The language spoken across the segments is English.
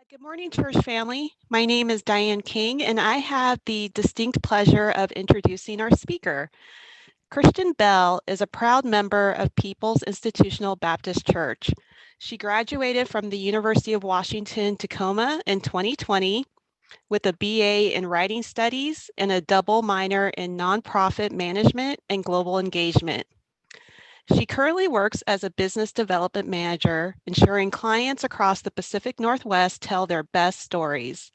Good morning, church family. My name is Dianne King, and I have the distinct pleasure of introducing our speaker. Kristen Bell is a proud member of People's Institutional Baptist Church. She graduated from the University of Washington, Tacoma in 2020 with a BA in Writing Studies and a double minor in Nonprofit Management and Global Engagement. She currently works as a business development manager, ensuring clients across the Pacific Northwest tell their best stories.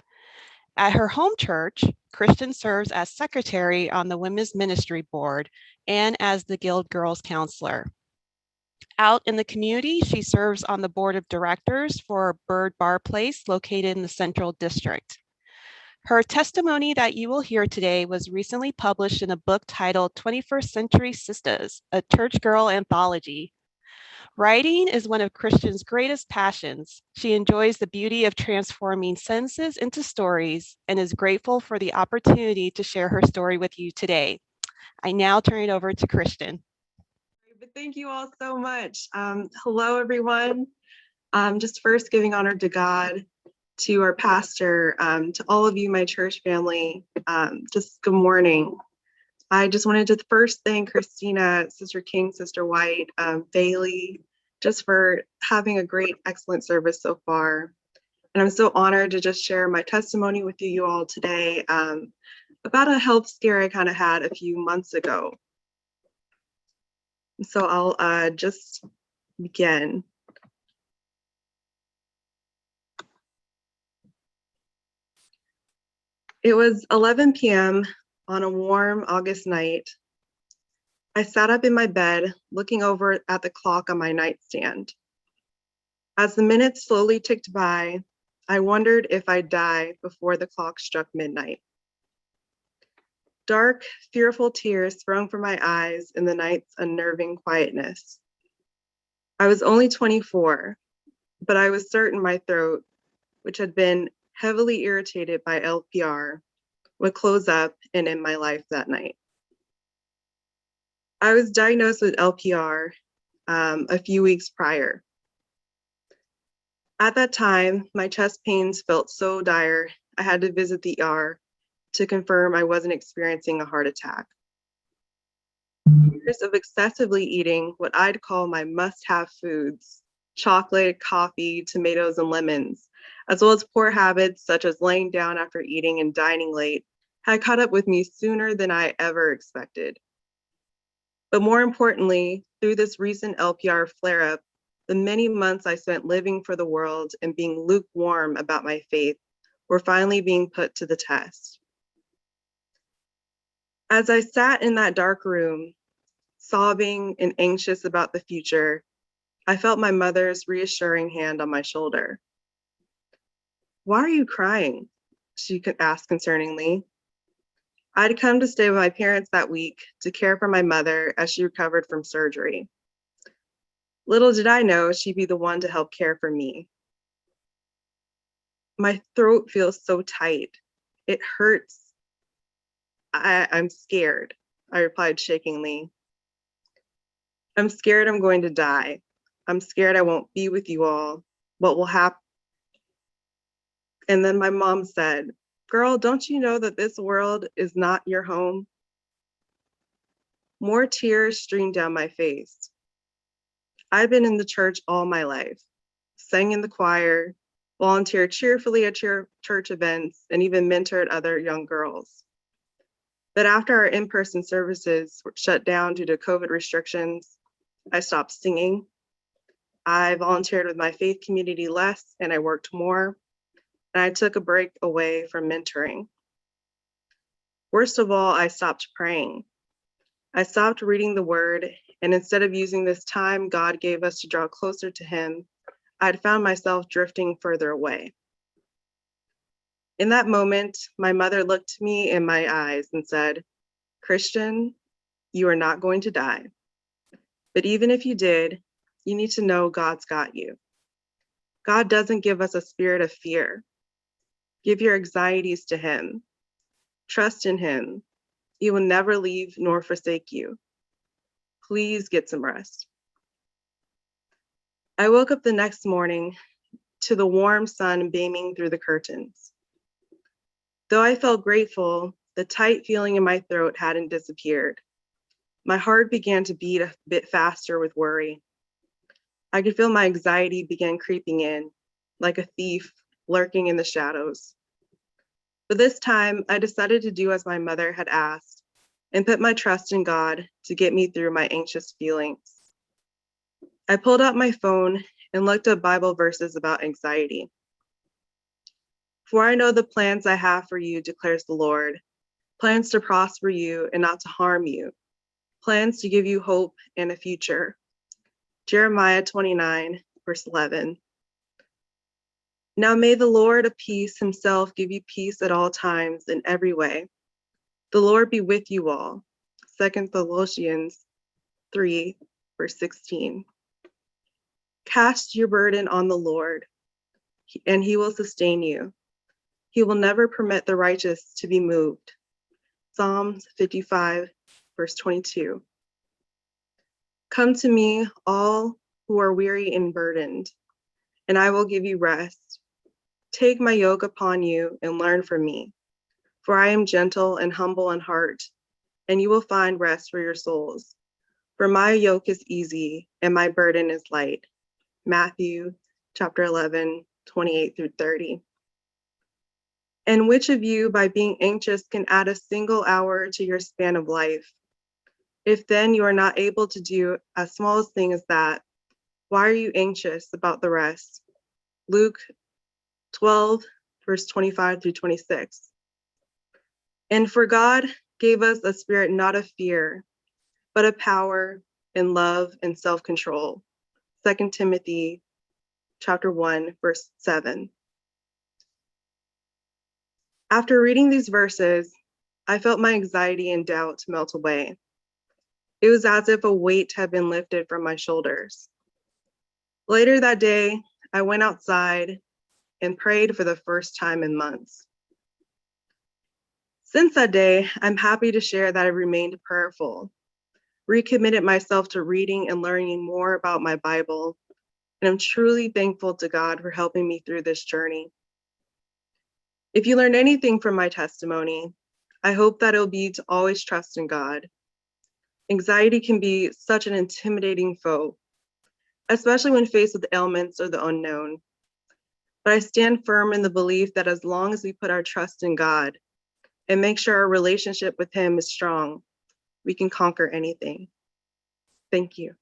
At her home church, Kristen serves as secretary on the Women's Ministry Board and as the Guild Girls Counselor. Out in the community, she serves on the board of directors for Bird Bar Place located in the Central District. Her testimony that you will hear today was recently published in a book titled 21st Century Sisters, a Church Girl Anthology. Writing is one of Kristen's greatest passions. She enjoys the beauty of transforming sentences into stories and is grateful for the opportunity to share her story with you today. I now turn it over to Kristen. Thank you all so much. Hello, everyone. Just first giving honor to God, to our pastor, to all of you, my church family. Just good morning. I just wanted to first thank Christina, Sister King, Sister White, Bailey, just for having a great, excellent service so far. And I'm so honored to just share my testimony with you all today about a health scare I kind of had a few months ago. So I'll just begin. It was 11 p.m. on a warm August night. I sat up in my bed, looking over at the clock on my nightstand. As the minutes slowly ticked by, I wondered if I'd die before the clock struck midnight. Dark, fearful tears sprung from my eyes in the night's unnerving quietness. I was only 24, but I was certain my throat, which had been heavily irritated by LPR, would close up and end my life that night. I was diagnosed with LPR a few weeks prior. At that time, my chest pains felt so dire, I had to visit the ER to confirm I wasn't experiencing a heart attack. Years of excessively eating what I'd call my must-have foods, chocolate, coffee, tomatoes, and lemons, as well as poor habits such as laying down after eating and dining late, had caught up with me sooner than I ever expected. But more importantly, through this recent LPR flare-up, the many months I spent living for the world and being lukewarm about my faith were finally being put to the test. As I sat in that dark room, sobbing and anxious about the future, I felt my mother's reassuring hand on my shoulder. "Why are you crying?" she asked concerningly. I'd come to stay with my parents that week to care for my mother as she recovered from surgery. Little did I know she'd be the one to help care for me. "My throat feels so tight. It hurts. I'm scared," I replied shakingly. "I'm scared I'm going to die. I'm scared I won't be with you all. What will happen?" And then my mom said, "Girl, don't you know that this world is not your home?" More tears streamed down my face. I'd been in the church all my life, sang in the choir, volunteered cheerfully at church events, and even mentored other young girls. But after our in-person services were shut down due to COVID restrictions, I stopped singing. I volunteered with my faith community less, and I worked more. And I took a break away from mentoring. Worst of all, I stopped praying. I stopped reading the word, and instead of using this time God gave us to draw closer to Him, I'd found myself drifting further away. In that moment, my mother looked me in my eyes and said, "Christian, you are not going to die. But even if you did, you need to know God's got you. God doesn't give us a spirit of fear. Give your anxieties to Him. Trust in Him. He will never leave nor forsake you. Please get some rest." I woke up the next morning to the warm sun beaming through the curtains. Though I felt grateful, the tight feeling in my throat hadn't disappeared. My heart began to beat a bit faster with worry. I could feel my anxiety begin creeping in, like a thief lurking in the shadows. But this time, I decided to do as my mother had asked and put my trust in God to get me through my anxious feelings. I pulled out my phone and looked up Bible verses about anxiety. For I know the plans I have for you, declares the Lord, plans to prosper you and not to harm you, plans to give you hope and a future. Jeremiah 29, verse 11. Now may the Lord of peace himself give you peace at all times in every way. The Lord be with you all. 2 Thessalonians 3, verse 16. Cast your burden on the Lord, and he will sustain you. He will never permit the righteous to be moved. Psalms 55, verse 22. Come to me, all who are weary and burdened, and I will give you rest. Take my yoke upon you and learn from me, for I am gentle and humble in heart, and you will find rest for your souls. For my yoke is easy and my burden is light. Matthew chapter 11, 28 through 30. And which of you, by being anxious, can add a single hour to your span of life? If then you are not able to do as small a thing as that, why are you anxious about the rest? Luke 12, verse 25 through 26. And for God gave us a spirit not of fear, but of power and love and self-control. 2 Timothy chapter 1, verse 7. After reading these verses, I felt my anxiety and doubt melt away. It was as if a weight had been lifted from my shoulders. Later that day, I went outside and prayed for the first time in months. Since that day, I'm happy to share that I remained prayerful, recommitted myself to reading and learning more about my Bible, and I'm truly thankful to God for helping me through this journey. If you learned anything from my testimony, I hope that it'll be to always trust in God. Anxiety can be such an intimidating foe, especially when faced with ailments or the unknown. But I stand firm in the belief that as long as we put our trust in God and make sure our relationship with Him is strong, we can conquer anything. Thank you.